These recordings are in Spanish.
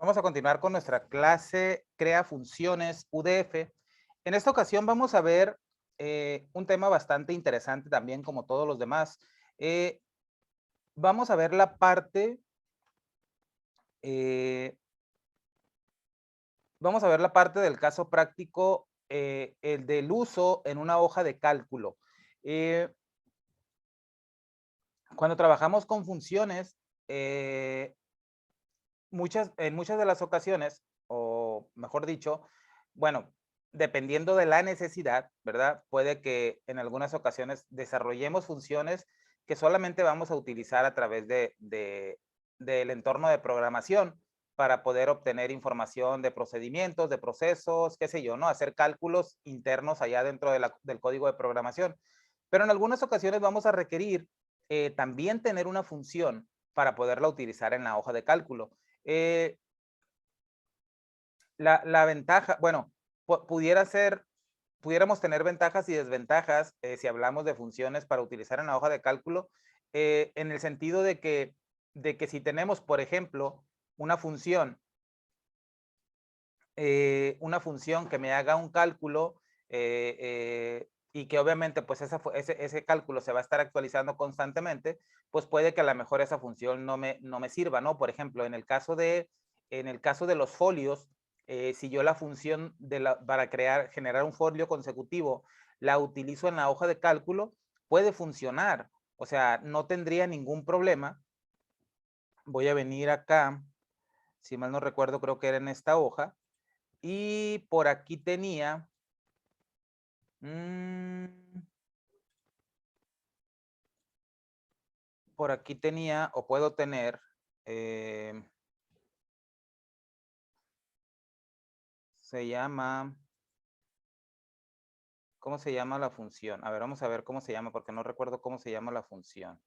Vamos a continuar con nuestra clase Crea Funciones UDF. En esta ocasión vamos a ver un tema bastante interesante también, como todos los demás. Vamos a ver la parte, eh, del caso práctico, el del uso en una hoja de cálculo. Eh, Cuando trabajamos con funciones, en muchas de las ocasiones, o mejor dicho, bueno, dependiendo de la necesidad, ¿verdad? Puede que en algunas ocasiones desarrollemos funciones que solamente vamos a utilizar a través del entorno de programación para poder obtener información de procedimientos, de procesos, qué sé yo, ¿no? Hacer cálculos internos allá dentro del código de programación. Pero en algunas ocasiones vamos a requerir también tener una función para poderla utilizar en la hoja de cálculo. Eh, la ventaja, bueno, pudiéramos tener ventajas y desventajas si hablamos de funciones para utilizar en la hoja de cálculo, en el sentido de que si tenemos, por ejemplo, una función que me haga un cálculo y que obviamente pues ese cálculo se va a estar actualizando constantemente, pues puede que a lo mejor esa función no me sirva, ¿no? Por ejemplo, en el caso de los folios, si yo la función para generar un folio consecutivo la utilizo en la hoja de cálculo, puede funcionar. O sea, no tendría ningún problema. Voy a venir acá, si mal no recuerdo, creo que era en esta hoja. Y por aquí tenía, mm, o puedo tener, eh, se llama, ¿cómo se llama la función? A ver, vamos a ver cómo se llama, porque no recuerdo cómo se llama la función.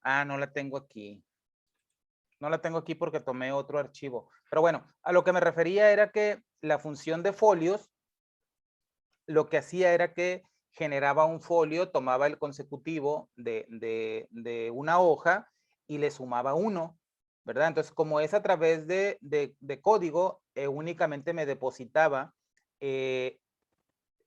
Ah, no la tengo aquí. No la tengo aquí porque tomé otro archivo. Pero bueno, a lo que me refería era que la función de folios lo que hacía era que generaba un folio, tomaba el consecutivo de una hoja y le sumaba 1, ¿verdad? Entonces, como es a través de código, únicamente me depositaba eh,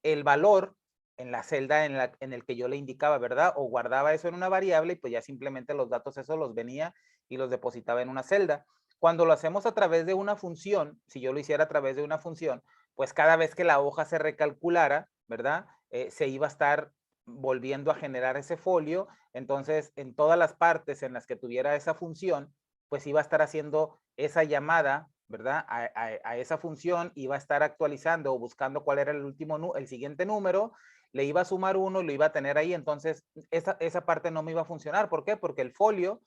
el valor en la celda en el que yo le indicaba, ¿verdad? O guardaba eso en una variable y pues ya simplemente los datos esos los venía y los depositaba en una celda. Cuando lo hacemos a través de una función, si yo lo hiciera a través de una función, pues cada vez que la hoja se recalculara, ¿verdad? Se iba a estar volviendo a generar ese folio. Entonces, en todas las partes en las que tuviera esa función, pues iba a estar haciendo esa llamada, ¿verdad? A esa función, iba a estar actualizando o buscando cuál era el siguiente número, le iba a sumar 1, lo iba a tener ahí. Entonces, esa parte no me iba a funcionar. ¿Por qué? Porque el folio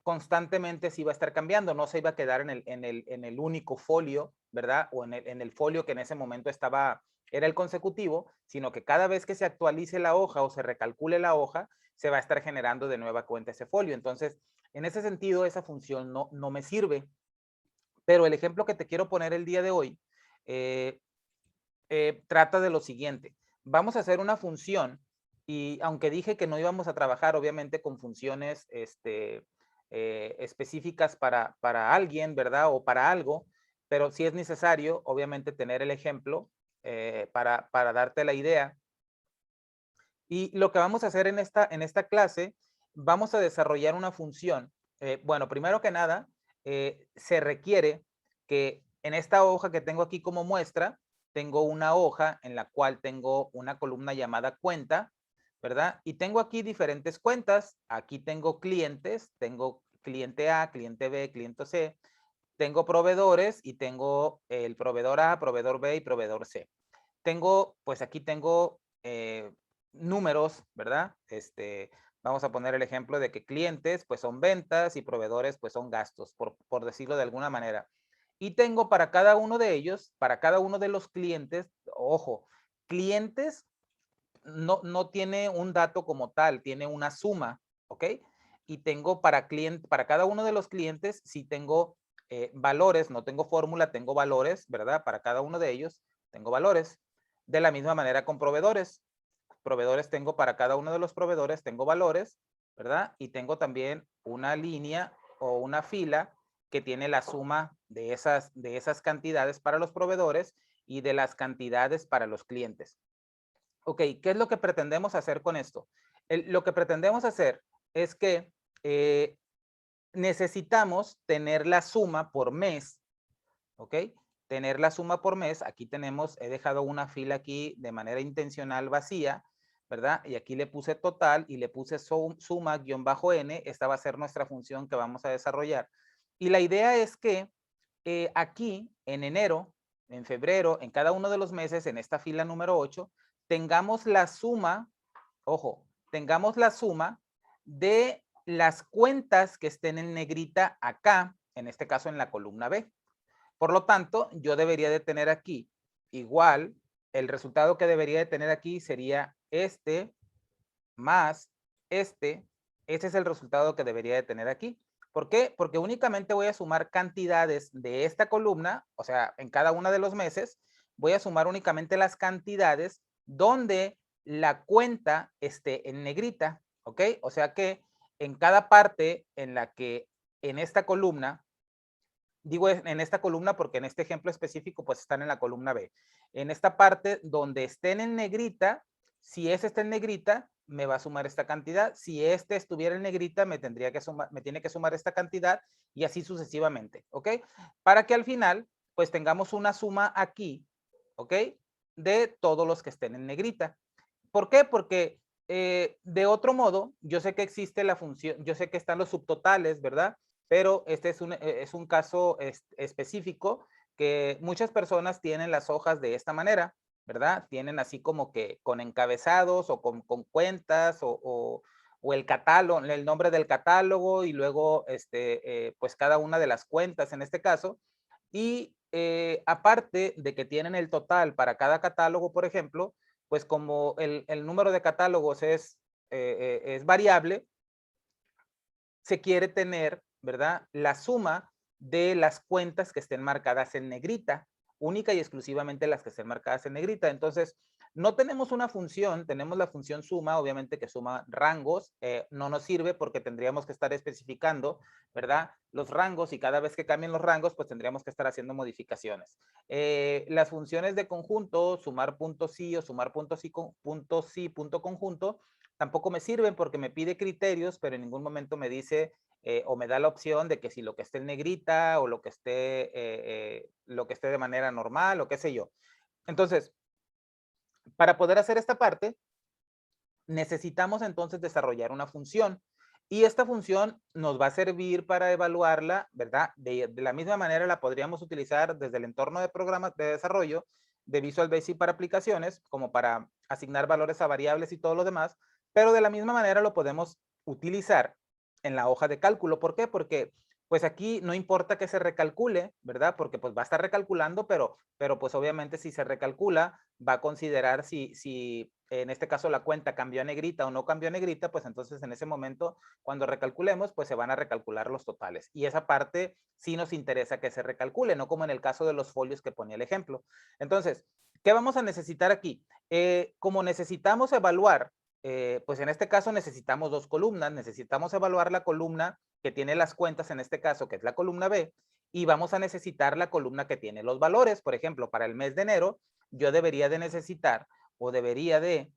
constantemente se iba a estar cambiando, no se iba a quedar en el único folio, ¿verdad? O en el folio que en ese momento era el consecutivo, sino que cada vez que se actualice la hoja o se recalcule la hoja, se va a estar generando de nueva cuenta ese folio. Entonces, en ese sentido, esa función no me sirve. Pero el ejemplo que te quiero poner el día de hoy eh, trata de lo siguiente. Vamos a hacer una función y aunque dije que no íbamos a trabajar obviamente con funciones específicas para alguien, ¿verdad? O para algo, pero sí es necesario obviamente tener el ejemplo para darte la idea. Y lo que vamos a hacer en esta clase, vamos a desarrollar una función. Bueno, primero que nada, se requiere que en esta hoja que tengo aquí como muestra, tengo una hoja en la cual tengo una columna llamada cuenta, ¿verdad? Y tengo aquí diferentes cuentas. Aquí tengo clientes, tengo cliente A, cliente B, cliente C. Tengo proveedores y tengo el proveedor A, proveedor B y proveedor C. Pues aquí tengo números, ¿verdad? Vamos a poner el ejemplo de que clientes, pues son ventas y proveedores, pues son gastos, por decirlo de alguna manera. Y tengo para cada uno de ellos, para cada uno de los clientes, ojo, clientes no tiene un dato como tal, tiene una suma, ¿ok? Y tengo para cada uno de los clientes, si tengo valores, no tengo fórmula, tengo valores, ¿verdad? Para cada uno de ellos, tengo valores. De la misma manera con proveedores. proveedores tengo para cada uno de los proveedores, tengo valores, ¿verdad? Y tengo también una línea o una fila que tiene la suma de esas cantidades para los proveedores y de las cantidades para los clientes. Ok, ¿qué es lo que pretendemos hacer con esto? Lo que pretendemos hacer es que necesitamos tener la suma por mes, ¿ok? Tener la suma por mes. Aquí tenemos, he dejado una fila aquí de manera intencional vacía, ¿verdad? Y aquí le puse total y le puse suma-n. Esta va a ser nuestra función que vamos a desarrollar. Y la idea es que aquí en enero, en febrero, en cada uno de los meses, en esta fila número 8, tengamos la suma, ojo, tengamos la suma de las cuentas que estén en negrita acá, en este caso en la columna B. Por lo tanto, yo debería de tener aquí igual, el resultado que debería de tener aquí sería este más este. Ese es el resultado que debería de tener aquí. ¿Por qué? Porque únicamente voy a sumar cantidades de esta columna, o sea, en cada uno de los meses, voy a sumar únicamente las cantidades donde la cuenta esté en negrita, ¿ok? O sea que en cada parte en la que en esta columna, digo en esta columna porque en este ejemplo específico pues están en la columna B. En esta parte donde estén en negrita, si ese está en negrita, me va a sumar esta cantidad. Si este estuviera en negrita, me tiene que sumar esta cantidad y así sucesivamente, ¿ok? Para que al final pues tengamos una suma aquí, ¿ok? De todos los que estén en negrita. ¿Por qué? Porque de otro modo, yo sé que existe la función, yo sé que están los subtotales, ¿verdad? Pero este es un caso específico que muchas personas tienen las hojas de esta manera, ¿verdad? Tienen así como que con encabezados o con cuentas o el catálogo, el nombre del catálogo y luego pues cada una de las cuentas en este caso. Y aparte de que tienen el total para cada catálogo, por ejemplo, pues como el número de catálogos es variable, se quiere tener, ¿verdad? La suma de las cuentas que estén marcadas en negrita, única y exclusivamente las que estén marcadas en negrita. Entonces, no tenemos una función, tenemos la función suma, obviamente que suma rangos, no nos sirve porque tendríamos que estar especificando, ¿verdad? Los rangos y cada vez que cambien los rangos, pues tendríamos que estar haciendo modificaciones. Las funciones de conjunto, sumar punto sí o sumar punto sí, punto conjunto, tampoco me sirven porque me pide criterios, pero en ningún momento me dice o me da la opción de que si lo que esté en negrita o lo que esté de manera normal o qué sé yo. Entonces, para poder hacer esta parte, necesitamos entonces desarrollar una función y esta función nos va a servir para evaluarla, ¿verdad? De la misma manera la podríamos utilizar desde el entorno de programas de desarrollo de Visual Basic para aplicaciones, como para asignar valores a variables y todo lo demás, pero de la misma manera lo podemos utilizar en la hoja de cálculo. ¿Por qué? Porque pues aquí no importa que se recalcule, ¿verdad? Porque pues va a estar recalculando, pero pues obviamente si se recalcula, va a considerar si en este caso la cuenta cambió a negrita o no cambió a negrita, pues entonces en ese momento, cuando recalculemos, pues se van a recalcular los totales. Y esa parte sí nos interesa que se recalcule, no como en el caso de los folios que ponía el ejemplo. Entonces, ¿qué vamos a necesitar aquí? Como necesitamos evaluar, pues en este caso necesitamos dos columnas, necesitamos evaluar la columna que tiene las cuentas, en este caso, que es la columna B, y vamos a necesitar la columna que tiene los valores. Por ejemplo, para el mes de enero, yo debería de necesitar o debería de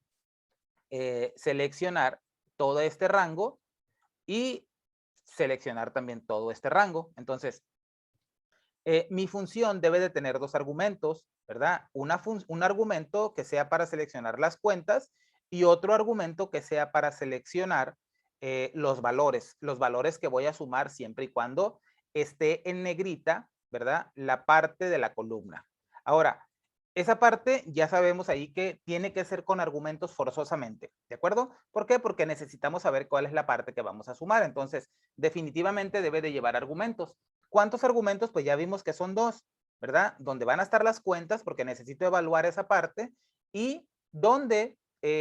seleccionar todo este rango y seleccionar también todo este rango. Entonces, mi función debe de tener dos argumentos, ¿verdad? Un argumento que sea para seleccionar las cuentas y otro argumento que sea para seleccionar los valores que voy a sumar siempre y cuando esté en negrita, ¿verdad? La parte de la columna. Ahora, esa parte ya sabemos ahí que tiene que ser con argumentos forzosamente, ¿de acuerdo? ¿Por qué? Porque necesitamos saber cuál es la parte que vamos a sumar. Entonces, definitivamente debe de llevar argumentos. ¿Cuántos argumentos? Pues ya vimos que son dos, ¿verdad? Donde van a estar las cuentas, porque necesito evaluar esa parte, y donde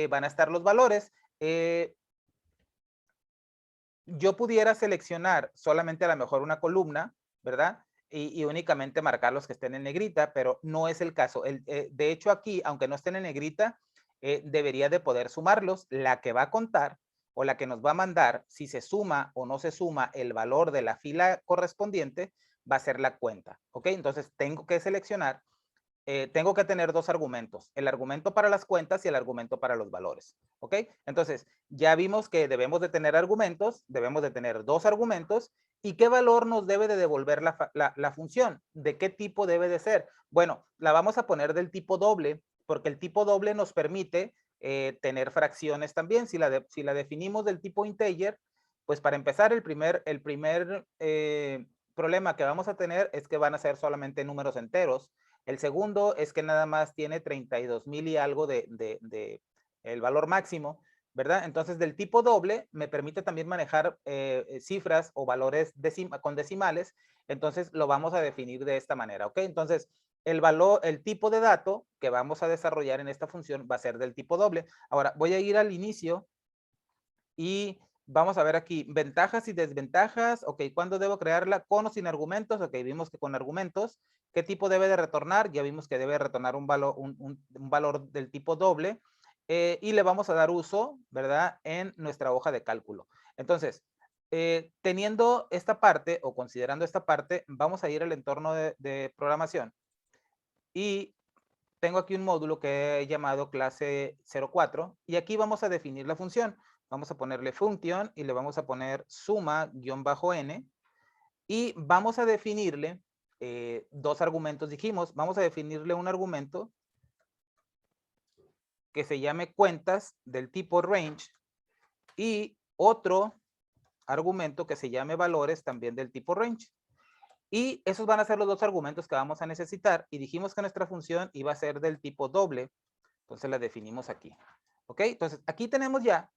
van a estar los valores. Yo pudiera seleccionar solamente a lo mejor una columna, ¿verdad? Y únicamente marcar los que estén en negrita, pero no es el caso. De hecho, aquí, aunque no estén en negrita, debería de poder sumarlos. La que va a contar o la que nos va a mandar si se suma o no se suma el valor de la fila correspondiente va a ser la cuenta, ¿ok? Entonces tengo que seleccionar, tengo que tener dos argumentos, el argumento para las cuentas y el argumento para los valores, ¿ok? Entonces ya vimos que debemos de tener argumentos, debemos de tener dos argumentos. ¿Y qué valor nos debe de devolver la función? ¿De qué tipo debe de ser? Bueno, la vamos a poner del tipo doble, porque el tipo doble nos permite tener fracciones también. Si la definimos del tipo integer, pues para empezar el primer problema que vamos a tener es que van a ser solamente números enteros. El segundo es que nada más tiene 32,000 y algo de el valor máximo, ¿verdad? Entonces del tipo doble me permite también manejar cifras o valores con decimales. Entonces lo vamos a definir de esta manera, ¿ok? Entonces el tipo de dato que vamos a desarrollar en esta función va a ser del tipo doble. Ahora voy a ir al inicio y vamos a ver aquí ventajas y desventajas. Ok, ¿cuándo debo crearla? Con o sin argumentos. Ok, vimos que con argumentos. ¿Qué tipo debe de retornar? Ya vimos que debe retornar un valor del tipo doble. Y le vamos a dar uso, ¿verdad? En nuestra hoja de cálculo. Entonces, teniendo esta parte o considerando esta parte, vamos a ir al entorno de programación. Y tengo aquí un módulo que he llamado clase 04 y aquí vamos a definir la función. Vamos a ponerle function y le vamos a poner suma-n y vamos a definirle dos argumentos. Dijimos, vamos a definirle un argumento que se llame cuentas del tipo range y otro argumento que se llame valores también del tipo range. Y esos van a ser los dos argumentos que vamos a necesitar. Y dijimos que nuestra función iba a ser del tipo doble. Entonces la definimos aquí. ¿Ok? Entonces aquí tenemos ya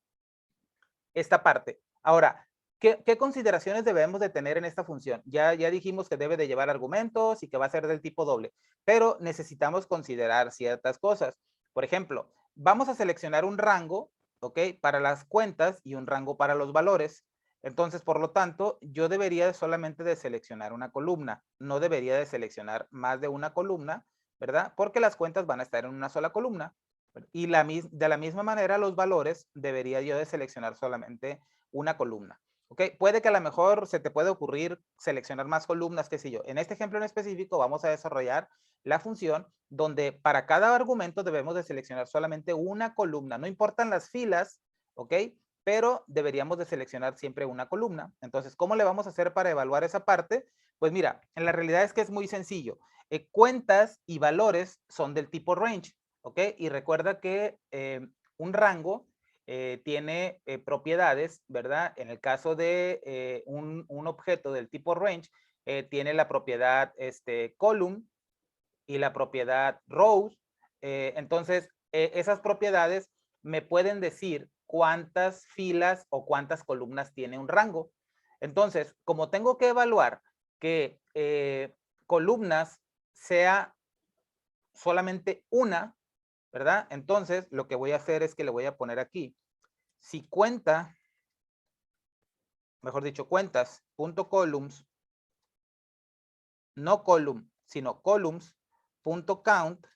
esta parte. Ahora, ¿qué consideraciones debemos de tener en esta función? Ya dijimos que debe de llevar argumentos y que va a ser del tipo doble. Pero necesitamos considerar ciertas cosas. Por ejemplo, vamos a seleccionar un rango, ¿ok? Para las cuentas y un rango para los valores. Entonces, por lo tanto, yo debería solamente de seleccionar una columna. No debería de seleccionar más de una columna, ¿verdad? Porque las cuentas van a estar en una sola columna. Y de la misma manera, los valores debería yo de seleccionar solamente una columna. ¿Ok? Puede que a lo mejor se te puede ocurrir seleccionar más columnas, qué sé yo. En este ejemplo en específico vamos a desarrollar la función donde para cada argumento debemos de seleccionar solamente una columna. No importan las filas, ¿ok? Pero deberíamos de seleccionar siempre una columna. Entonces, ¿cómo le vamos a hacer para evaluar esa parte? Pues mira, en la realidad es que es muy sencillo. Cuentas y valores son del tipo range. ¿Ok? Y recuerda que un rango tiene propiedades, ¿verdad? En el caso de un objeto del tipo range, tiene la propiedad column y la propiedad rows. Entonces, esas propiedades me pueden decir cuántas filas o cuántas columnas tiene un rango. Entonces, como tengo que evaluar que columnas sea solamente una, ¿verdad? Entonces, lo que voy a hacer es que le voy a poner aquí, si cuenta, mejor dicho, cuentas.columns, no column, sino columns.count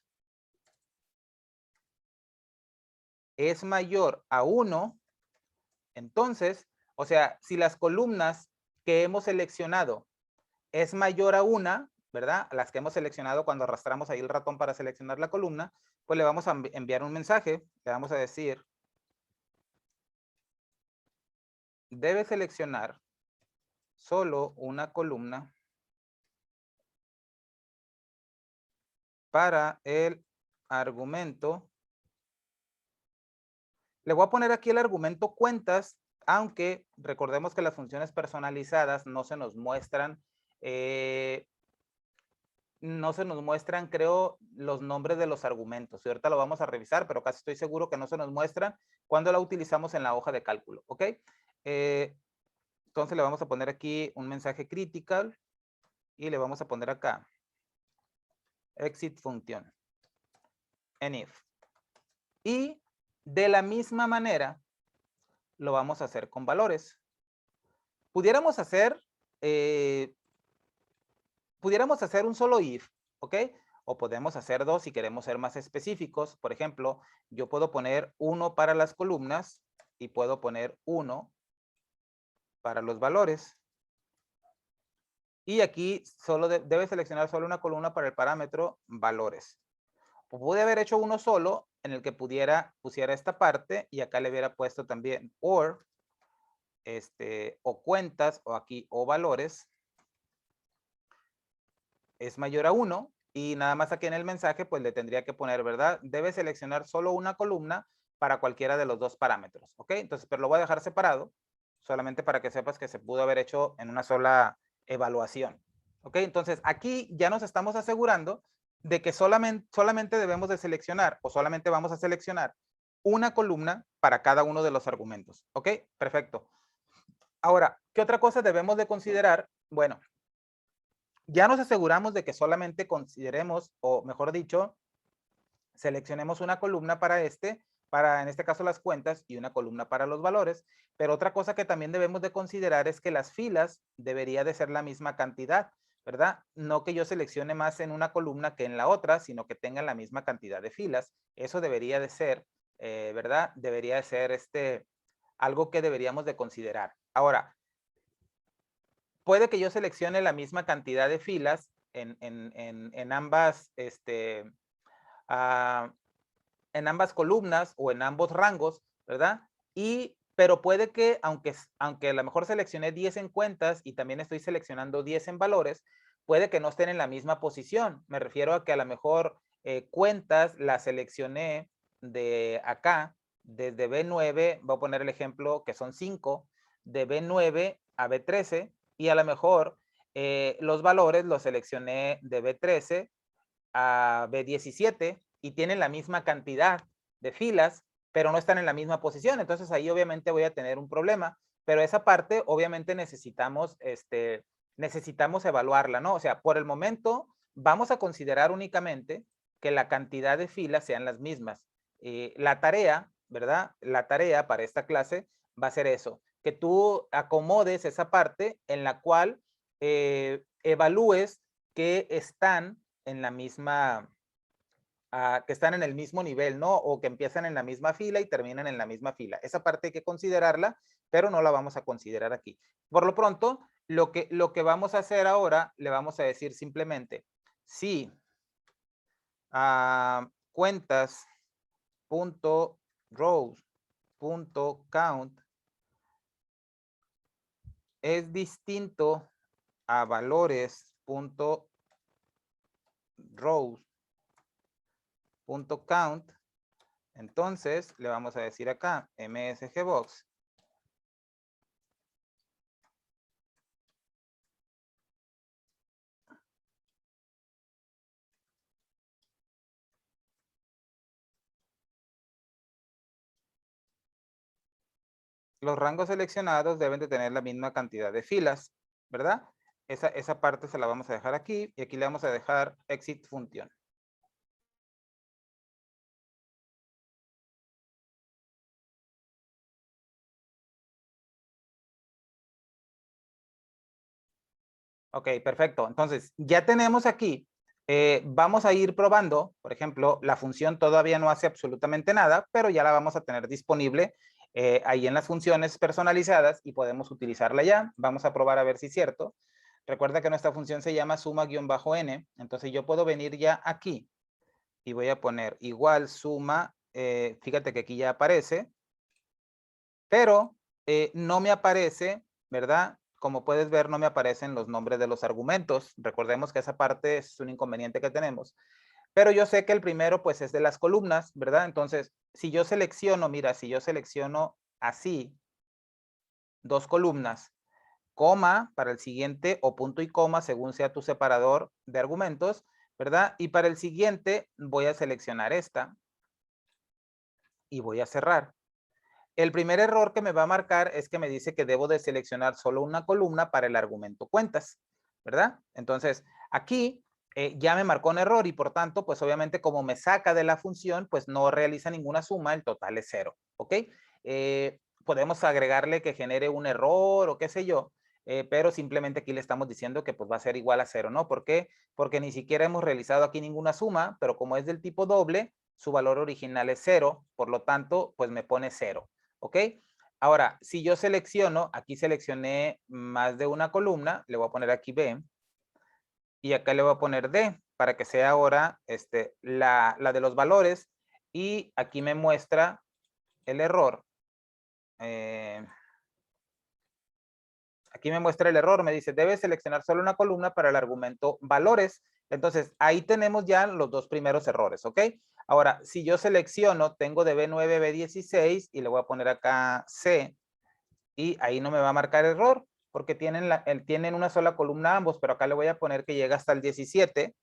es mayor a 1, entonces, o sea, si las columnas que hemos seleccionado es mayor a 1, ¿verdad? Las que hemos seleccionado cuando arrastramos ahí el ratón para seleccionar la columna, pues le vamos a enviar un mensaje, le vamos a decir, debe seleccionar solo una columna para el argumento. Le voy a poner aquí el argumento cuentas, aunque recordemos que las funciones personalizadas no se nos muestran, creo, los nombres de los argumentos. Y ahorita lo vamos a revisar, pero casi estoy seguro que no se nos muestran cuando la utilizamos en la hoja de cálculo, ¿ok? Entonces le vamos a poner aquí un mensaje critical y le vamos a poner acá exit function en if. Y de la misma manera lo vamos a hacer con valores. Pudiéramos hacer un solo if, ¿ok? o podemos hacer 2 si queremos ser más específicos. Por ejemplo, yo puedo poner 1 para las columnas y puedo poner 1 para los valores. Y aquí solo debe seleccionar solo una columna para el parámetro valores. Pude haber hecho uno solo en el que pusiera esta parte y acá le hubiera puesto también or, o cuentas, o aquí o valores es mayor a 1 y nada más aquí en el mensaje pues le tendría que poner, ¿verdad? Debe seleccionar solo una columna para cualquiera de los dos parámetros, ¿ok? Entonces, pero lo voy a dejar separado solamente para que sepas que se pudo haber hecho en una sola evaluación, ¿ok? Entonces, aquí ya nos estamos asegurando de que solamente debemos de seleccionar o solamente vamos a seleccionar una columna para cada uno de los argumentos, ¿ok? Perfecto. Ahora, ¿qué otra cosa debemos de considerar? Bueno, ya nos aseguramos de que solamente consideremos, o mejor dicho, seleccionemos una columna para en este caso las cuentas, y una columna para los valores. Pero otra cosa que también debemos de considerar es que las filas debería de ser la misma cantidad, ¿verdad? No que yo seleccione más en una columna que en la otra, sino que tengan la misma cantidad de filas. Eso debería de ser, ¿verdad? Debería de ser algo que deberíamos de considerar. Ahora, puede que yo seleccione la misma cantidad de filas en ambas, en ambas columnas o en ambos rangos, ¿verdad? Pero puede que, aunque a lo mejor seleccioné 10 en cuentas y también estoy seleccionando 10 en valores, puede que no estén en la misma posición. Me refiero a que a lo mejor cuentas las seleccioné de acá, desde B9, voy a poner el ejemplo que son 5, de B9 a B13, y a lo mejor los valores los seleccioné de B13 a B17 y tienen la misma cantidad de filas, pero no están en la misma posición. Entonces ahí obviamente voy a tener un problema, pero esa parte obviamente necesitamos evaluarla, ¿no? O sea, por el momento vamos a considerar únicamente que la cantidad de filas sean las mismas. La tarea, ¿verdad? La tarea para esta clase va a ser eso, que tú acomodes esa parte en la cual evalúes que están en la misma, que están en el mismo nivel, ¿no? O que empiezan en la misma fila y terminan en la misma fila. Esa parte hay que considerarla, pero no la vamos a considerar aquí. Por lo pronto, lo que vamos a hacer ahora, le vamos a decir simplemente, si cuentas.rows.count es distinto a valores.rows.count, entonces le vamos a decir acá msgbox los rangos seleccionados deben de tener la misma cantidad de filas, ¿verdad? Esa parte se la vamos a dejar aquí y aquí le vamos a dejar exit función. Ok, perfecto. Entonces, ya tenemos aquí, vamos a ir probando, por ejemplo, la función todavía no hace absolutamente nada, pero ya la vamos a tener disponible ahí en las funciones personalizadas y podemos utilizarla ya. Vamos a probar a ver si es cierto. Recuerda que nuestra función se llama suma-n, entonces yo puedo venir ya aquí y voy a poner igual suma, fíjate que aquí ya aparece, pero no me aparece, ¿verdad? Como puedes ver, no me aparecen los nombres de los argumentos. Recordemos que esa parte es un inconveniente que tenemos. Pero yo sé que el primero, pues, es de las columnas, ¿verdad? Entonces, si yo selecciono, mira, si yo selecciono así, 2 columnas, coma para el siguiente, o punto y coma, según sea tu separador de argumentos, ¿verdad? Y para el siguiente voy a seleccionar esta y voy a cerrar. El primer error que me va a marcar es que me dice que debo de seleccionar solo una columna para el argumento cuentas, ¿verdad? Entonces, aquí ya me marcó un error y por tanto, pues obviamente como me saca de la función, pues no realiza ninguna suma, el total es 0, ¿ok? Podemos agregarle que genere un error o qué sé yo. pero simplemente aquí le estamos diciendo que pues va a ser igual a 0, ¿no? ¿Por qué? Porque ni siquiera hemos realizado aquí ninguna suma, pero como es del tipo doble, su valor original es 0, por lo tanto, pues me pone 0, ¿ok? Ahora, si yo selecciono, aquí seleccioné más de una columna, le voy a poner aquí B, y acá le voy a poner D, para que sea ahora la de los valores, y aquí me muestra el error. Aquí me muestra el error, me dice, debe seleccionar solo una columna para el argumento valores. Entonces, ahí tenemos ya los dos primeros errores, ¿ok? Ahora, si yo selecciono, tengo de B9, B16 y le voy a poner acá C, y ahí no me va a marcar error, porque tienen una sola columna ambos, pero acá le voy a poner que llega hasta el 17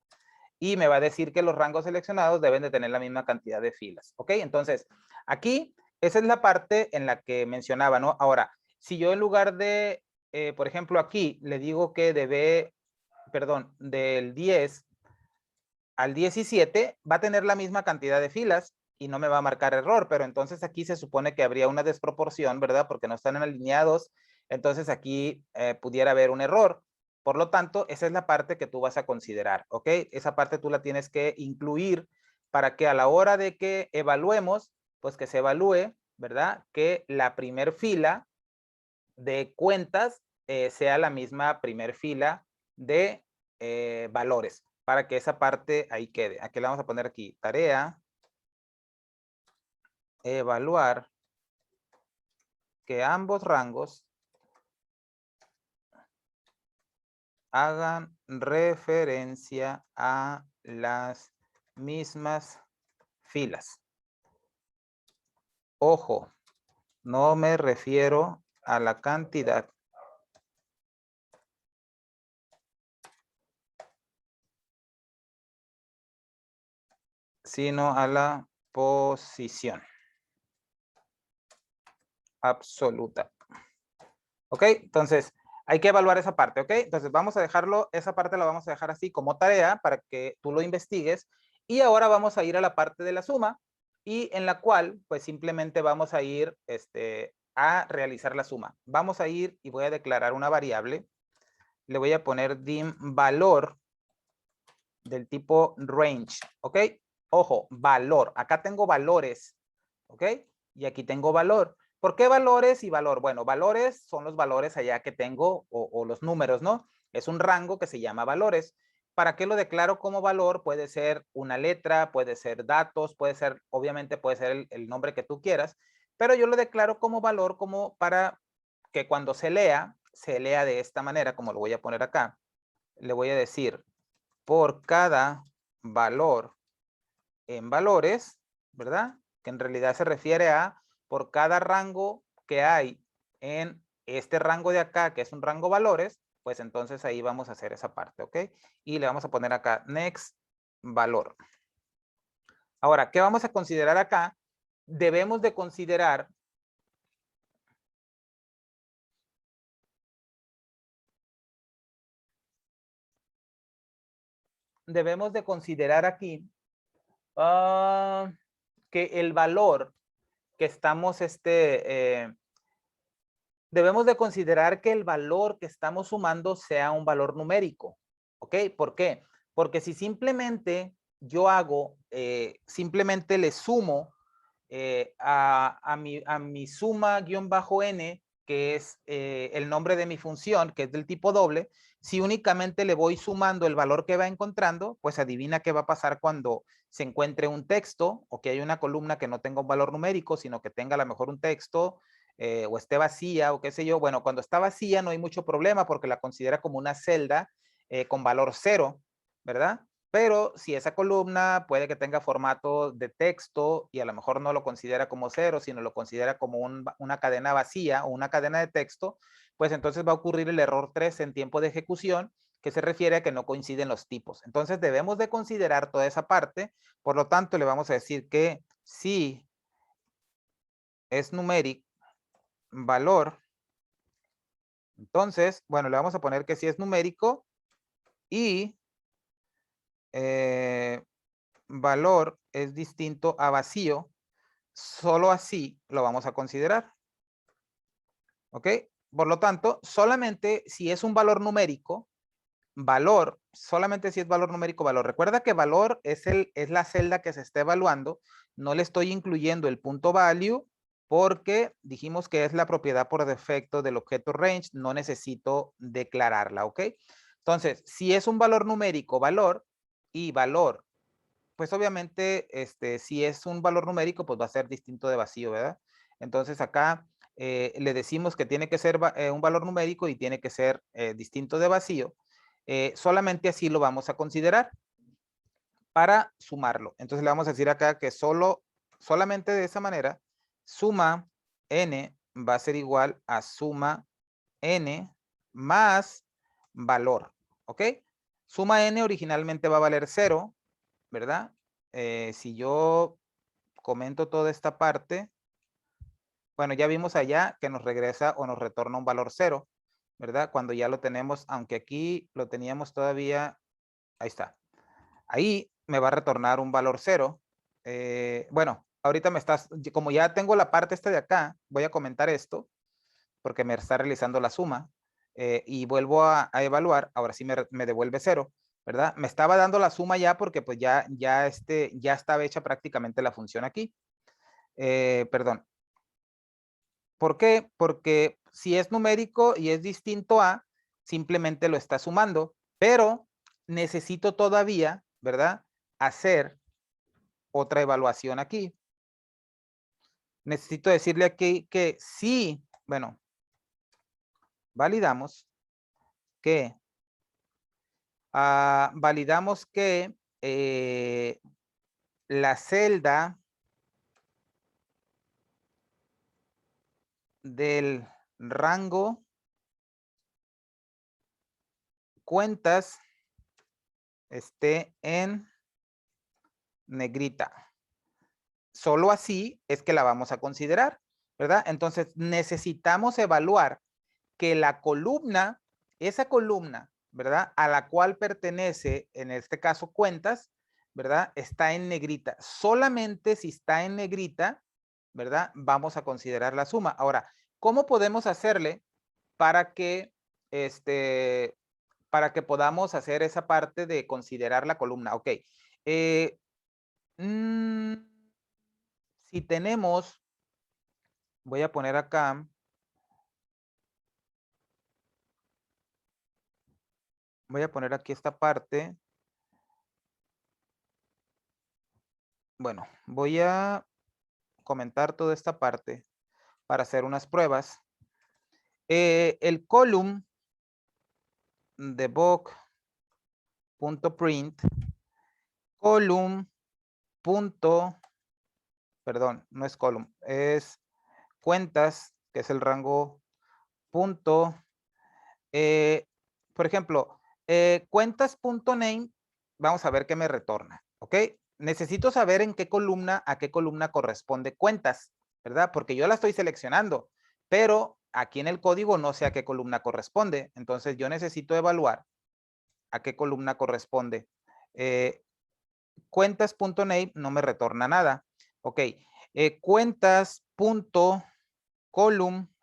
y me va a decir que los rangos seleccionados deben de tener la misma cantidad de filas, ¿ok? Entonces, aquí, esa es la parte en la que mencionaba, ¿no? Ahora, si yo en lugar de, por ejemplo, aquí le digo que del 10 al 17 va a tener la misma cantidad de filas y no me va a marcar error, pero entonces aquí se supone que habría una desproporción, ¿verdad? Porque no están alineados, entonces aquí pudiera haber un error. Por lo tanto, esa es la parte que tú vas a considerar, ¿ok? Esa parte tú la tienes que incluir para que a la hora de que evaluemos, pues que se evalúe, ¿verdad? Que la primer fila de cuentas sea la misma primer fila de valores, para que esa parte ahí quede. Aquí le vamos a poner aquí, tarea, evaluar que ambos rangos hagan referencia a las mismas filas. Ojo, no me refiero a la cantidad, sino a la posición absoluta. ¿Ok? Entonces, hay que evaluar esa parte, ¿ok? Entonces, vamos a dejarlo, esa parte la vamos a dejar así como tarea para que tú lo investigues. Y ahora vamos a ir a la parte de la suma y en la cual, pues simplemente vamos a ir a realizar la suma. Vamos a ir y voy a declarar una variable. Le voy a poner dim valor del tipo range, ¿ok? Ojo, valor. Acá tengo valores, ¿ok? Y aquí tengo valor. ¿Por qué valores y valor? Bueno, valores son los valores allá que tengo o los números, ¿no? Es un rango que se llama valores. ¿Para qué lo declaro como valor? Puede ser una letra, puede ser datos, puede ser, obviamente puede ser el nombre que tú quieras, pero yo lo declaro como valor como para que cuando se lea de esta manera, como lo voy a poner acá. Le voy a decir por cada valor en valores, ¿verdad? Que en realidad se refiere a por cada rango que hay en este rango de acá, que es un rango valores, pues entonces ahí vamos a hacer esa parte, ¿ok? Y le vamos a poner acá next valor. Ahora, ¿qué vamos a considerar acá? Debemos de considerar aquí que el valor que estamos debemos de considerar que el valor que estamos sumando sea un valor numérico, ¿ok? ¿Por qué? Porque si simplemente yo hago, simplemente le sumo a mi suma guión bajo n, que es el nombre de mi función, que es del tipo doble, si únicamente le voy sumando el valor que va encontrando, pues adivina qué va a pasar cuando se encuentre un texto o que hay una columna que no tenga un valor numérico, sino que tenga a lo mejor un texto o esté vacía o qué sé yo. Bueno, cuando está vacía no hay mucho problema porque la considera como una celda con valor 0, ¿verdad? Pero si esa columna puede que tenga formato de texto y a lo mejor no lo considera como 0, sino lo considera como una cadena vacía o una cadena de texto, pues entonces va a ocurrir el error 3 en tiempo de ejecución, que se refiere a que no coinciden los tipos. Entonces debemos de considerar toda esa parte. Por lo tanto, le vamos a decir que si es numérico valor, entonces, bueno, le vamos a poner que si es numérico y valor es distinto a vacío, solo así lo vamos a considerar. ¿Ok? Por lo tanto, solamente si es un valor numérico, valor, solamente si es valor numérico, valor. Recuerda que valor es la celda que se está evaluando. No le estoy incluyendo el punto value porque dijimos que es la propiedad por defecto del objeto range. No necesito declararla, ¿ok? Entonces, si es un valor numérico, valor y valor, pues obviamente, si es un valor numérico, pues va a ser distinto de vacío, ¿verdad? Entonces acá le decimos que tiene que ser un valor numérico y tiene que ser distinto de vacío. Solamente así lo vamos a considerar para sumarlo. Entonces le vamos a decir acá que solamente de esa manera, suma n va a ser igual a suma n más valor, ¿ok? Suma n originalmente va a valer 0, ¿verdad? Si yo comento toda esta parte, bueno, ya vimos allá que nos regresa o nos retorna un valor 0, ¿verdad? Cuando ya lo tenemos, aunque aquí lo teníamos todavía, ahí está. Ahí me va a retornar un valor 0. Bueno, ahorita como ya tengo la parte esta de acá, voy a comentar esto, porque me está realizando la suma, y vuelvo a evaluar, ahora sí me devuelve 0, ¿verdad? Me estaba dando la suma ya porque pues ya estaba hecha prácticamente la función aquí. Perdón. ¿Por qué? Porque si es numérico y es distinto a, simplemente lo está sumando, pero necesito todavía, ¿verdad? Hacer otra evaluación aquí. Necesito decirle aquí que sí, bueno, validamos que la celda del rango cuentas esté en negrita. Solo así es que la vamos a considerar, ¿verdad? Entonces necesitamos evaluar que la columna, esa columna, ¿verdad? A la cual pertenece, en este caso, cuentas, ¿verdad? Está en negrita. Solamente si está en negrita, ¿verdad? Vamos a considerar la suma. Ahora, ¿cómo podemos hacerle para que, para que podamos hacer esa parte de considerar la columna? Ok. Si tenemos, voy a poner acá, voy a poner aquí esta parte. Bueno, voy a comentar toda esta parte para hacer unas pruebas. El column de book.print, column. Perdón, no es column, es cuentas, que es el rango punto. Por ejemplo, cuentas.name, vamos a ver qué me retorna, ¿ok? Necesito saber en qué columna, a qué columna corresponde cuentas, ¿verdad? Porque yo la estoy seleccionando, pero aquí en el código no sé a qué columna corresponde. Entonces yo necesito evaluar a qué columna corresponde. Cuentas.name no me retorna nada. Ok, cuentas.column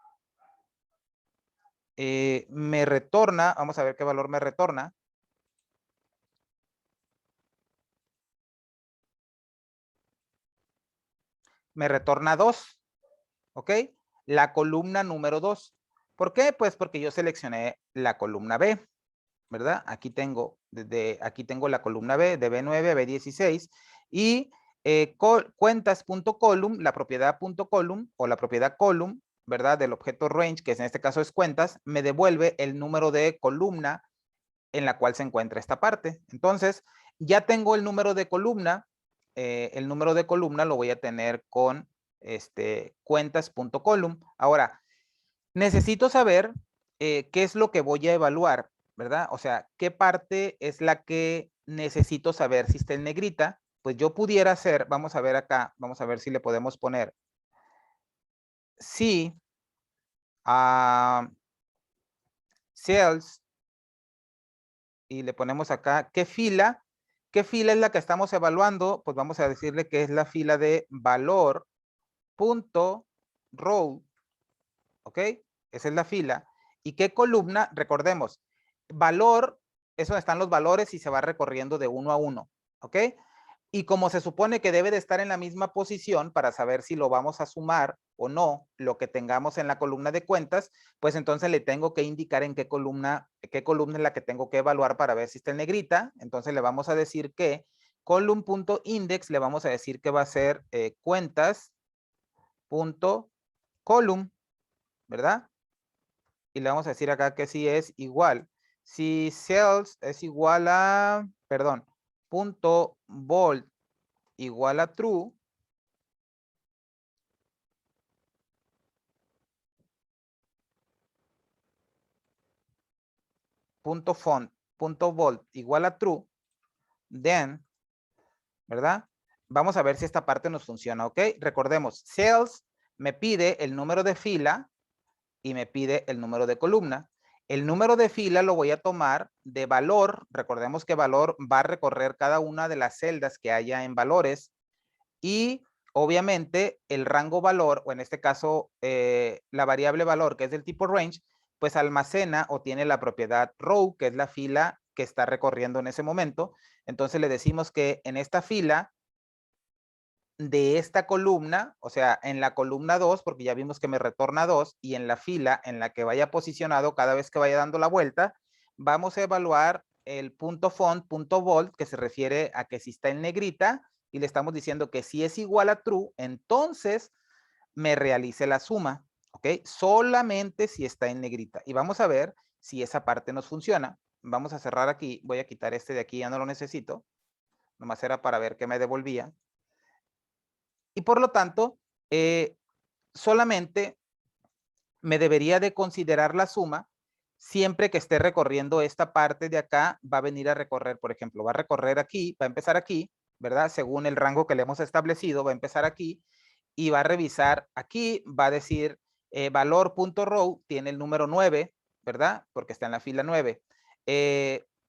me retorna, vamos a ver qué valor me retorna. Me retorna 2, ¿ok? La columna número 2. ¿Por qué? Pues porque yo seleccioné la columna B, ¿verdad? Aquí tengo la columna B, de B9 a B16, y cuentas.column, la propiedad .column o la propiedad column, ¿verdad? Del objeto range, que en este caso es cuentas, me devuelve el número de columna en la cual se encuentra esta parte. Entonces, ya tengo el número de columna. El número de columna lo voy a tener con cuentas.column. Ahora, necesito saber qué es lo que voy a evaluar, ¿verdad? O sea, qué parte es la que necesito saber si está en negrita. Pues yo pudiera hacer, vamos a ver acá, vamos a ver si le podemos poner. Si cells, y le ponemos acá, ¿qué fila es la que estamos evaluando? Pues vamos a decirle que es la fila de valor.row, ¿ok? esa es la fila. ¿Y qué columna? Recordemos, valor, eso donde están los valores y se va recorriendo de uno a uno, ¿ok? Y como se supone que debe de estar en la misma posición para saber si lo vamos a sumar o no, lo que tengamos en la columna de cuentas, pues entonces le tengo que indicar en qué columna es la que tengo que evaluar para ver si está en negrita. Entonces le vamos a decir que column.index, le vamos a decir que va a ser cuentas.column, ¿verdad? Y le vamos a decir acá que sí es igual. Si cells es igual a, perdón, punto bold igual a true, punto font, punto bold igual a true, then, ¿verdad? Vamos a ver si esta parte nos funciona, ¿ok? Recordemos, cells me pide el número de fila y me pide el número de columna. El número de fila lo voy a tomar de valor. Recordemos que valor va a recorrer cada una de las celdas que haya en valores. Y obviamente el rango valor, o en este caso la variable valor, que es del tipo range, pues almacena o tiene la propiedad row, que es la fila que está recorriendo en ese momento. Entonces le decimos que en esta fila de esta columna, o sea, en la columna 2, porque ya vimos que me retorna 2, y en la fila en la que vaya posicionado cada vez que vaya dando la vuelta, vamos a evaluar el punto font, punto bold, que se refiere a que si está en negrita, y le estamos diciendo que si es igual a true, entonces me realice la suma, ¿ok? Solamente si está en negrita. Y vamos a ver si esa parte nos funciona. Vamos a cerrar aquí, voy a quitar este de aquí, ya no lo necesito. Nomás era para ver qué me devolvía. Y por lo tanto, solamente me debería de considerar la suma siempre que esté recorriendo esta parte de acá. Va a venir a recorrer, por ejemplo, va a recorrer aquí, va a empezar aquí, ¿verdad? Según el rango que le hemos establecido, va a empezar aquí y va a revisar aquí, va a decir valor.row tiene el número 9, ¿verdad? Porque está en la fila 9.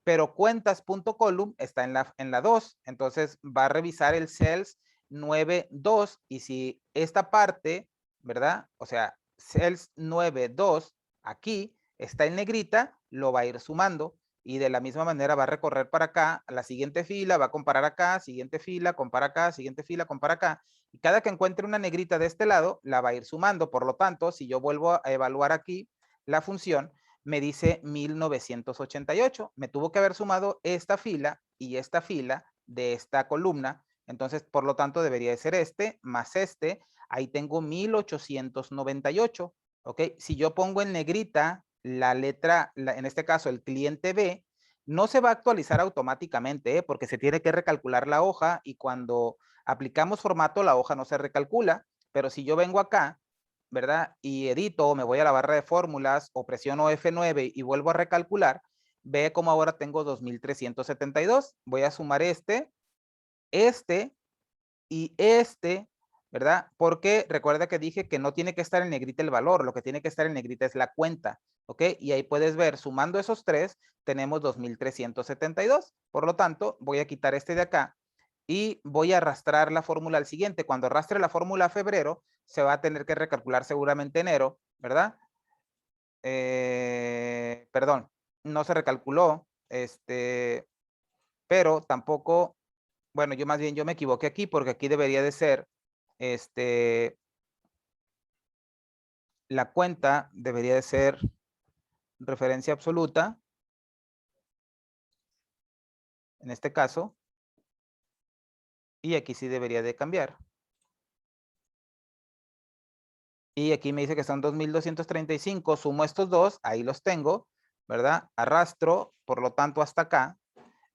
Pero cuentas.column está en la 2, entonces va a revisar el cells 9, 2, y si esta parte, ¿verdad? O sea, cells 9, 2, aquí está en negrita, lo va a ir sumando, y de la misma manera va a recorrer para acá, a la siguiente fila, va a comparar acá, siguiente fila, compara acá, siguiente fila, compara acá, y cada que encuentre una negrita de este lado, la va a ir sumando. Por lo tanto, si yo vuelvo a evaluar aquí la función, me dice 1988. Me tuvo que haber sumado esta fila y esta fila de esta columna. Entonces, por lo tanto, debería de ser este más este. Ahí tengo 1898. ¿Ok? Si yo pongo en negrita la letra, en este caso el cliente B, no se va a actualizar automáticamente, porque se tiene que recalcular la hoja, y cuando aplicamos formato la hoja no se recalcula. Pero si yo vengo acá, ¿verdad? Y edito, me voy a la barra de fórmulas o presiono F9 y vuelvo a recalcular, ve como ahora tengo 2372. Voy a sumar este y este, ¿verdad? Porque recuerda que dije que no tiene que estar en negrita el valor, lo que tiene que estar en negrita es la cuenta, ¿ok? Y ahí puedes ver, sumando esos tres, tenemos 2372. Por lo tanto, voy a quitar este de acá y voy a arrastrar la fórmula al siguiente. Cuando arrastre la fórmula a febrero, se va a tener que recalcular seguramente enero, ¿verdad? Perdón, no se recalculó, pero tampoco, bueno, yo más bien yo me equivoqué aquí, porque aquí debería de ser, la cuenta debería de ser referencia absoluta, en este caso, y aquí sí debería de cambiar. Y aquí me dice que son 2235, sumo estos dos, ahí los tengo, ¿verdad? Arrastro, por lo tanto, hasta acá,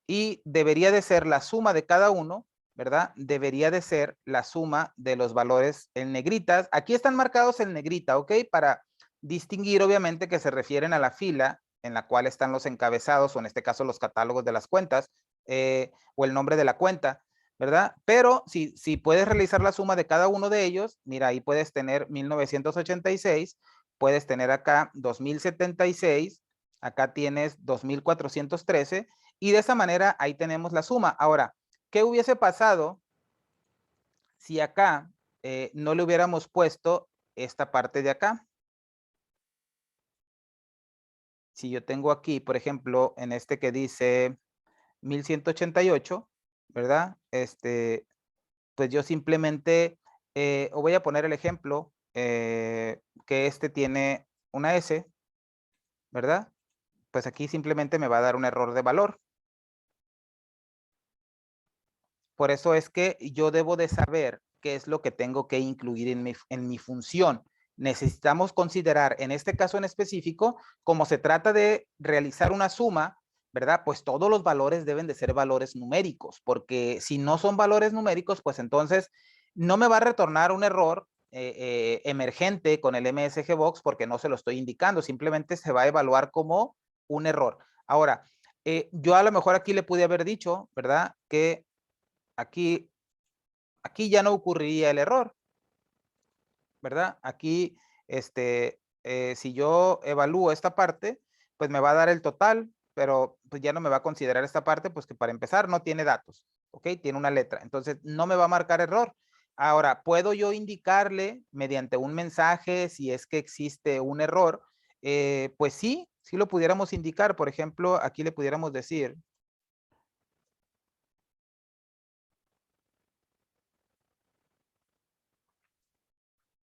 y debería de ser la suma de cada uno, ¿verdad? Debería de ser la suma de los valores en negritas. Aquí están marcados en negrita, ¿ok? Para distinguir, obviamente, que se refieren a la fila en la cual están los encabezados, o en este caso los catálogos de las cuentas, o el nombre de la cuenta, ¿verdad? Pero si puedes realizar la suma de cada uno de ellos, mira, ahí puedes tener 1986, puedes tener acá 2076, acá tienes 2413, y de esa manera ahí tenemos la suma. Ahora, ¿qué hubiese pasado si acá no le hubiéramos puesto esta parte de acá? si yo tengo aquí, por ejemplo, en este que dice 1188, ¿verdad? Pues yo simplemente, o voy a poner el ejemplo, que este tiene una S, ¿verdad? Pues aquí simplemente me va a dar un error de valor. Por eso es que yo debo de saber qué es lo que tengo que incluir en mi función. Necesitamos considerar, en este caso en específico, como se trata de realizar una suma, ¿verdad? Pues todos los valores deben de ser valores numéricos, porque si no son valores numéricos, pues entonces no me va a retornar un error emergente con el MSG Box porque no se lo estoy indicando, simplemente se va a evaluar como un error. Ahora, yo a lo mejor aquí le pude haber dicho, ¿verdad? Que aquí ya no ocurriría el error, ¿verdad? Aquí, si yo evalúo esta parte, pues me va a dar el total, pero pues ya no me va a considerar esta parte, pues que para empezar no tiene datos, ¿ok? Tiene una letra, entonces no me va a marcar error. Ahora, ¿puedo yo indicarle mediante un mensaje si es que existe un error? Pues sí, sí lo pudiéramos indicar. Por ejemplo, aquí le pudiéramos decir,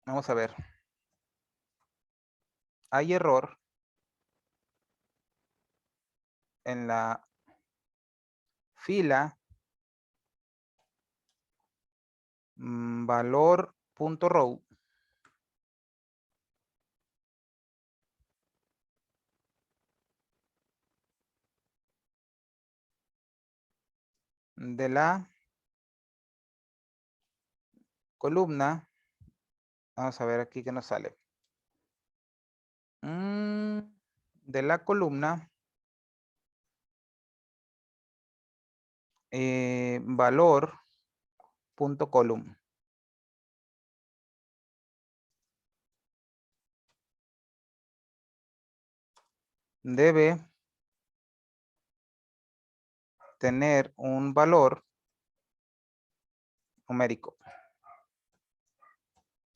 vamos a ver, hay error en la fila valor.row de la columna. Vamos a ver aquí qué nos sale. De la columna valor.column. Debe tener un valor numérico.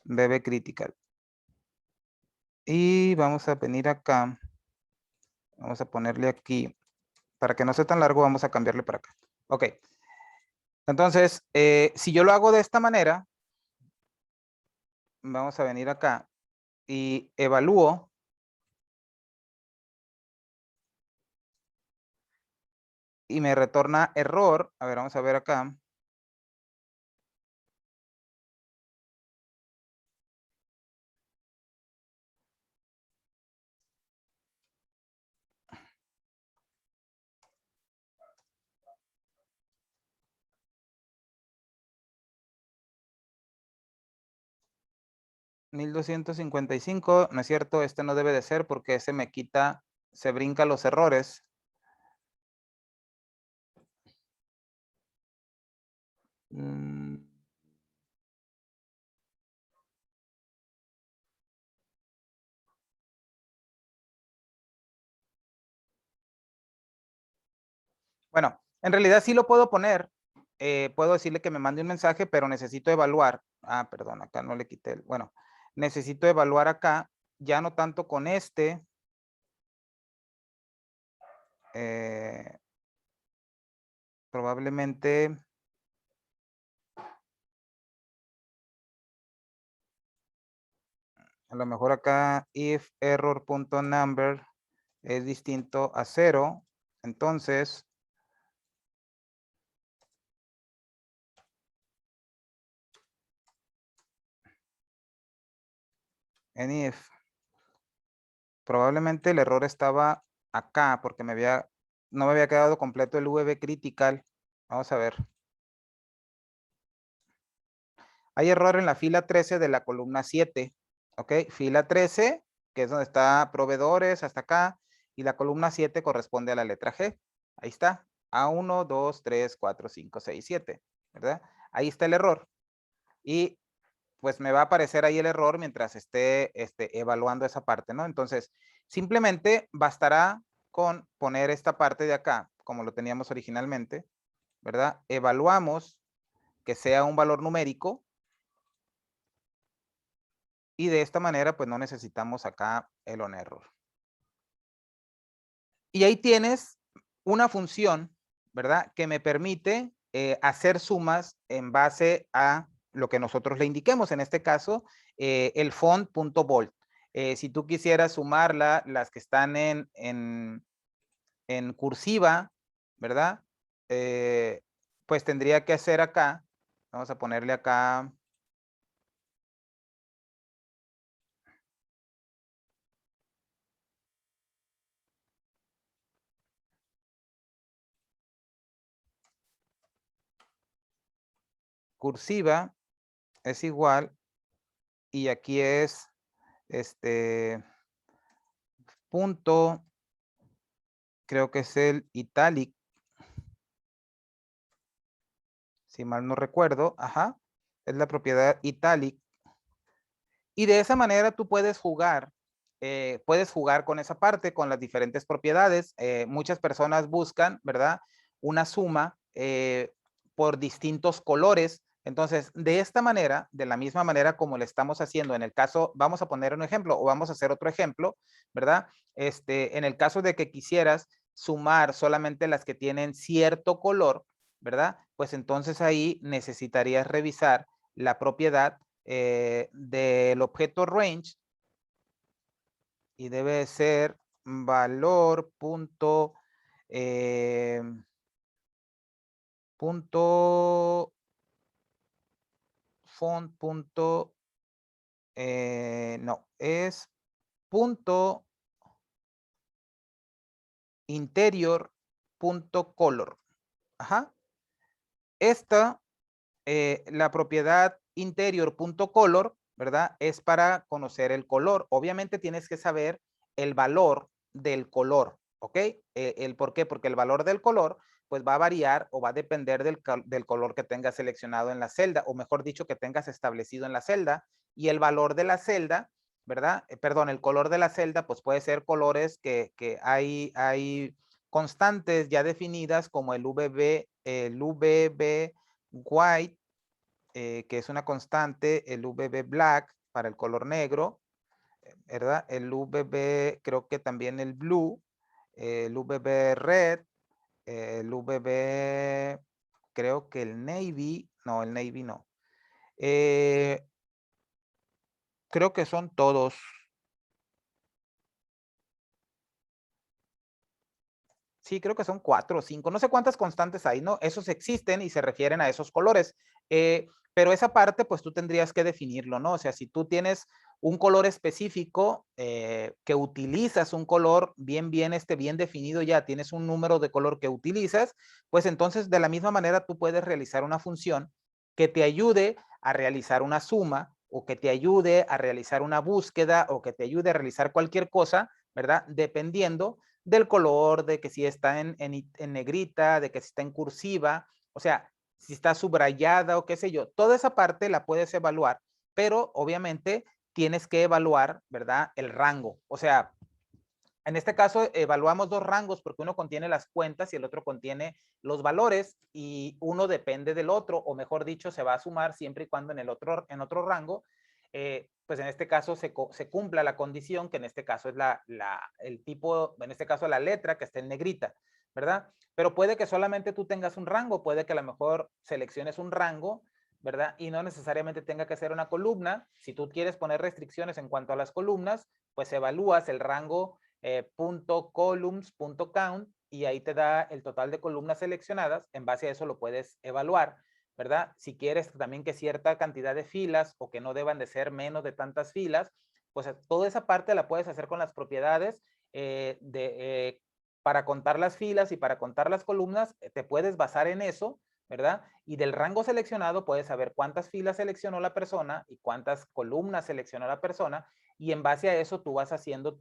Debe critical. Y vamos a venir acá. Vamos a ponerle aquí. Para que no sea tan largo, vamos a cambiarle para acá. Ok. Entonces, si yo lo hago de esta manera, vamos a venir acá y evalúo. Y me retorna error. A ver, vamos a ver acá. $1255, no es cierto, este no debe de ser porque ese me quita, se brinca los errores. Bueno, en realidad sí lo puedo poner. Puedo decirle que me mande un mensaje, pero necesito evaluar. Ah, perdón, acá no le quité el. Bueno, necesito evaluar acá, ya no tanto con este. Probablemente. A lo mejor acá if error.number es distinto a 0. Entonces, en if, probablemente el error estaba acá porque no me había quedado completo el VB critical. Vamos a ver. Hay error en la fila 13 de la columna 7. Ok, fila 13, que es donde está proveedores hasta acá, y la columna 7 corresponde a la letra G. Ahí está. A1, 2, 3, 4, 5, 6, 7. ¿Verdad? Ahí está el error. Y pues me va a aparecer ahí el error mientras esté evaluando esa parte, ¿no? Entonces, simplemente bastará con poner esta parte de acá, como lo teníamos originalmente, ¿verdad? Evaluamos que sea un valor numérico y de esta manera, pues no necesitamos acá el on error. Y ahí tienes una función, ¿verdad? Que me permite hacer sumas en base a lo que nosotros le indiquemos. En este caso, el font.volt. Si tú quisieras sumarla, las que están en cursiva, ¿verdad? Pues tendría que hacer acá, vamos a ponerle acá, cursiva es igual, y aquí es punto, creo que es el italic, si mal no recuerdo, ajá, es la propiedad italic. Y de esa manera tú puedes jugar con esa parte, con las diferentes propiedades. Muchas personas buscan, ¿verdad? Una suma por distintos colores. Entonces, de esta manera, de la misma manera como le estamos haciendo en el caso, vamos a poner un ejemplo o vamos a hacer otro ejemplo, ¿verdad? En el caso de que quisieras sumar solamente las que tienen cierto color, ¿verdad? Pues entonces ahí necesitarías revisar la propiedad del objeto range y debe ser valor punto, punto font punto, no, es punto interior punto color. Ajá. Esta, la propiedad interior punto color, ¿verdad? Es para conocer el color. Obviamente tienes que saber el valor del color, ¿ok? ¿El por qué? Porque el valor del color pues va a variar o va a depender del color que tengas seleccionado en la celda, o mejor dicho, que tengas establecido en la celda, y el valor de la celda, ¿verdad? Perdón, el color de la celda pues puede ser colores que hay constantes ya definidas como el VB white, que es una constante, el VB black para el color negro, ¿verdad? El VB, creo que también el blue, el VB red, el VB, creo que el navy, no, el navy no. Creo que son todos. Sí, creo que son 4 o 5, no sé cuántas constantes hay, ¿no? Esos existen y se refieren a esos colores. Pero esa parte, pues tú tendrías que definirlo, ¿no? O sea, si tú tienes un color específico, que utilizas un color bien definido ya, tienes un número de color que utilizas, pues entonces de la misma manera tú puedes realizar una función que te ayude a realizar una suma o que te ayude a realizar una búsqueda o que te ayude a realizar cualquier cosa, ¿verdad? Dependiendo del color, de que si está en negrita, de que si está en cursiva, o sea, si está subrayada o qué sé yo, toda esa parte la puedes evaluar, pero obviamente tienes que evaluar, ¿verdad? El rango, o sea, en este caso evaluamos dos rangos porque uno contiene las cuentas y el otro contiene los valores y uno depende del otro, o mejor dicho, se va a sumar siempre y cuando en otro rango, pues en este caso se cumpla la condición, que en este caso es el tipo, en este caso la letra que está en negrita, ¿verdad? Pero puede que solamente tú tengas un rango, puede que a lo mejor selecciones un rango, ¿verdad? Y no necesariamente tenga que ser una columna. Si tú quieres poner restricciones en cuanto a las columnas, pues evalúas el rango .columns.count y ahí te da el total de columnas seleccionadas. En base a eso lo puedes evaluar, ¿verdad? Si quieres también que cierta cantidad de filas o que no deban de ser menos de tantas filas, pues toda esa parte la puedes hacer con las propiedades para contar las filas y para contar las columnas, te puedes basar en eso, ¿verdad? Y del rango seleccionado puedes saber cuántas filas seleccionó la persona y cuántas columnas seleccionó la persona, y en base a eso tú vas haciendo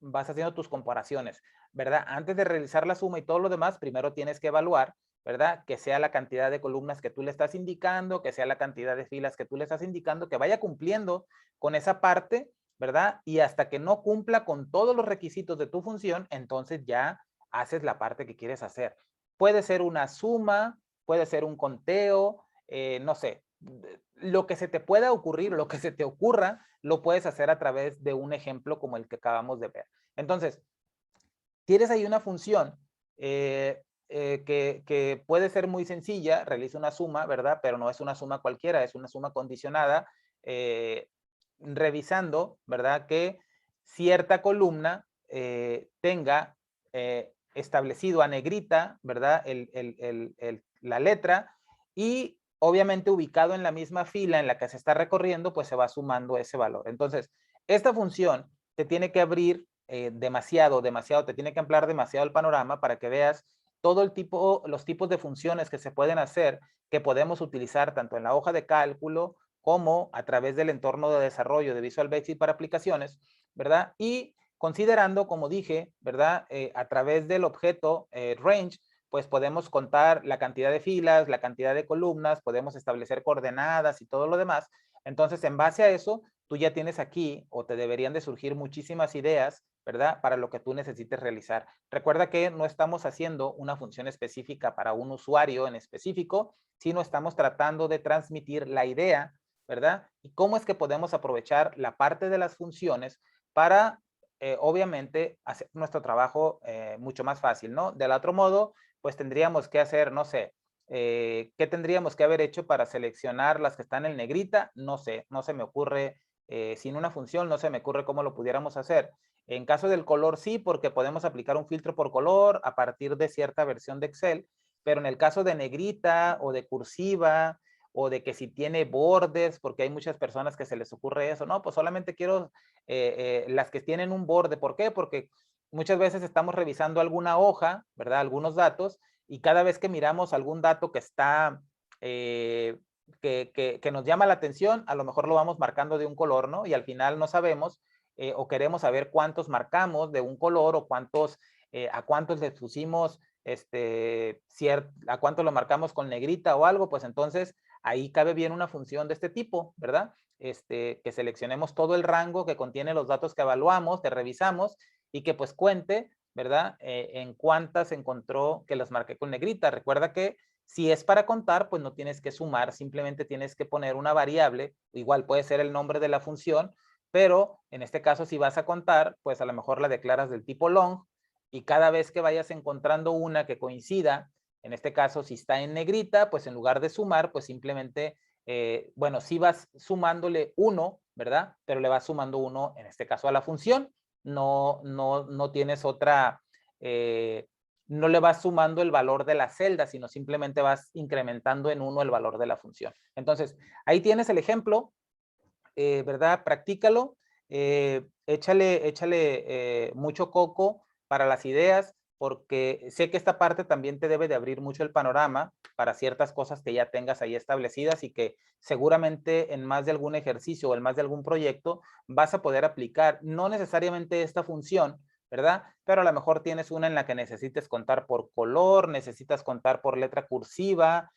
vas haciendo tus comparaciones, ¿verdad? Antes de realizar la suma y todo lo demás, primero tienes que evaluar, ¿verdad? Que sea la cantidad de columnas que tú le estás indicando, que sea la cantidad de filas que tú le estás indicando, que vaya cumpliendo con esa parte, ¿verdad? Y hasta que no cumpla con todos los requisitos de tu función, entonces ya haces la parte que quieres hacer. Puede ser una suma, puede ser un conteo, no sé, lo que se te pueda ocurrir, lo que se te ocurra, lo puedes hacer a través de un ejemplo como el que acabamos de ver. Entonces, tienes ahí una función que puede ser muy sencilla, realiza una suma, ¿verdad? Pero no es una suma cualquiera, es una suma condicionada, revisando, ¿verdad? Que cierta columna tenga establecido a negrita, ¿verdad? La letra, y obviamente ubicado en la misma fila en la que se está recorriendo, pues se va sumando ese valor. Entonces, esta función te tiene que abrir demasiado, te tiene que ampliar demasiado el panorama para que veas todo los tipos de funciones que se pueden hacer, que podemos utilizar tanto en la hoja de cálculo como a través del entorno de desarrollo de Visual Basic para aplicaciones, ¿verdad? Y considerando, como dije, ¿verdad? A través del objeto range, pues podemos contar la cantidad de filas, la cantidad de columnas, podemos establecer coordenadas y todo lo demás. Entonces, en base a eso, tú ya tienes aquí, o te deberían de surgir muchísimas ideas, ¿verdad? Para lo que tú necesites realizar. Recuerda que no estamos haciendo una función específica para un usuario en específico, sino estamos tratando de transmitir la idea, ¿verdad? Y cómo es que podemos aprovechar la parte de las funciones para, obviamente, hacer nuestro trabajo mucho más fácil, ¿no? Del otro modo, pues tendríamos que hacer, no sé, ¿qué tendríamos que haber hecho para seleccionar las que están en negrita? No sé, no se me ocurre, sin una función no se me ocurre cómo lo pudiéramos hacer. En caso del color sí, porque podemos aplicar un filtro por color a partir de cierta versión de Excel, pero en el caso de negrita o de cursiva o de que si tiene bordes, porque hay muchas personas que se les ocurre eso, no, pues solamente quiero las que tienen un borde. ¿Por qué? Porque muchas veces estamos revisando alguna hoja, ¿verdad? Algunos datos, y cada vez que miramos algún dato que está, que nos llama la atención, a lo mejor lo vamos marcando de un color, ¿no? Y al final no sabemos o queremos saber cuántos marcamos de un color o cuántos, a cuántos les pusimos, a cuántos lo marcamos con negrita o algo, pues entonces ahí cabe bien una función de este tipo, ¿verdad? Que seleccionemos todo el rango que contiene los datos que evaluamos, que revisamos, y que pues cuente, ¿verdad? En cuántas encontró que las marqué con negrita. Recuerda que si es para contar, pues no tienes que sumar, simplemente tienes que poner una variable, igual puede ser el nombre de la función, pero en este caso si vas a contar, pues a lo mejor la declaras del tipo long, y cada vez que vayas encontrando una que coincida, en este caso si está en negrita, pues en lugar de sumar, pues simplemente, bueno, sí vas sumándole 1, ¿verdad? Pero le vas sumando 1, en este caso a la función, no tienes otra, no le vas sumando el valor de la celda, sino simplemente vas incrementando en 1 el valor de la función. Entonces, ahí tienes el ejemplo, ¿verdad? Practícalo, échale mucho coco para las ideas, porque sé que esta parte también te debe de abrir mucho el panorama para ciertas cosas que ya tengas ahí establecidas y que seguramente en más de algún ejercicio o en más de algún proyecto vas a poder aplicar, no necesariamente esta función, ¿verdad? Pero a lo mejor tienes una en la que necesites contar por color, necesitas contar por letra cursiva,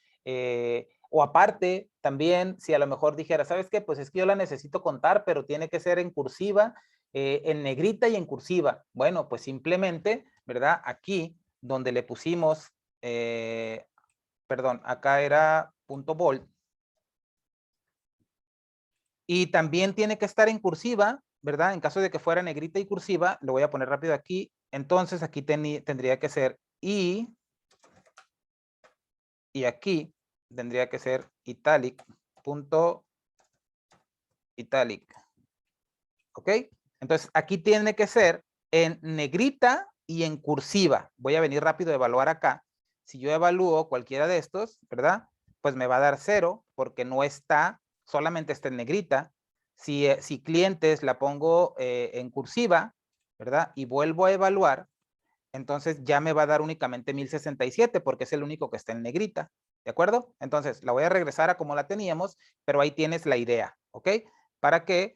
o aparte, también, si a lo mejor dijera, ¿sabes qué? Pues es que yo la necesito contar, pero tiene que ser en cursiva, en negrita y en cursiva. Bueno, pues simplemente, ¿verdad? Aquí, donde le pusimos, perdón, acá era punto bold. Y también tiene que estar en cursiva, ¿verdad? En caso de que fuera negrita y cursiva, lo voy a poner rápido aquí. Entonces, aquí tendría que ser y aquí tendría que ser italic, punto italic. ¿Ok? Entonces, aquí tiene que ser en negrita y en cursiva. Voy a venir rápido a evaluar acá. Si yo evalúo cualquiera de estos, ¿verdad? Pues me va a dar 0 porque no está, solamente está en negrita. Si clientes la pongo en cursiva, ¿verdad? Y vuelvo a evaluar, entonces ya me va a dar únicamente 1067 porque es el único que está en negrita. ¿De acuerdo? Entonces, la voy a regresar a como la teníamos, pero ahí tienes la idea, ¿ok? Para que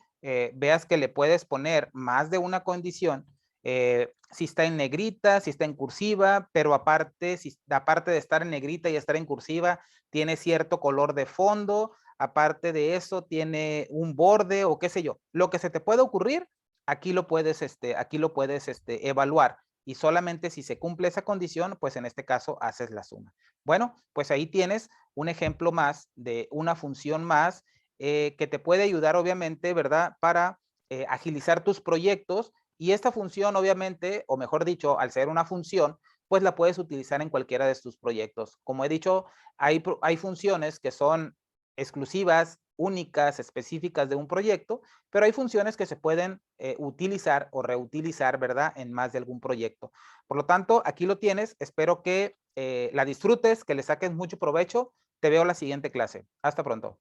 veas que le puedes poner más de una condición, si está en negrita, si está en cursiva, pero aparte, aparte de estar en negrita y estar en cursiva, tiene cierto color de fondo, aparte de eso, tiene un borde o qué sé yo. Lo que se te pueda ocurrir, aquí lo puedes evaluar. Y solamente si se cumple esa condición, pues en este caso haces la suma. Bueno, pues ahí tienes un ejemplo más de una función más que te puede ayudar obviamente, ¿verdad? Para agilizar tus proyectos Y esta función, obviamente, o mejor dicho, al ser una función, pues la puedes utilizar en cualquiera de tus proyectos. Como he dicho, hay funciones que son exclusivas, únicas, específicas de un proyecto, pero hay funciones que se pueden utilizar o reutilizar, ¿verdad? En más de algún proyecto. Por lo tanto, aquí lo tienes. Espero que la disfrutes, que le saques mucho provecho. Te veo la siguiente clase. Hasta pronto.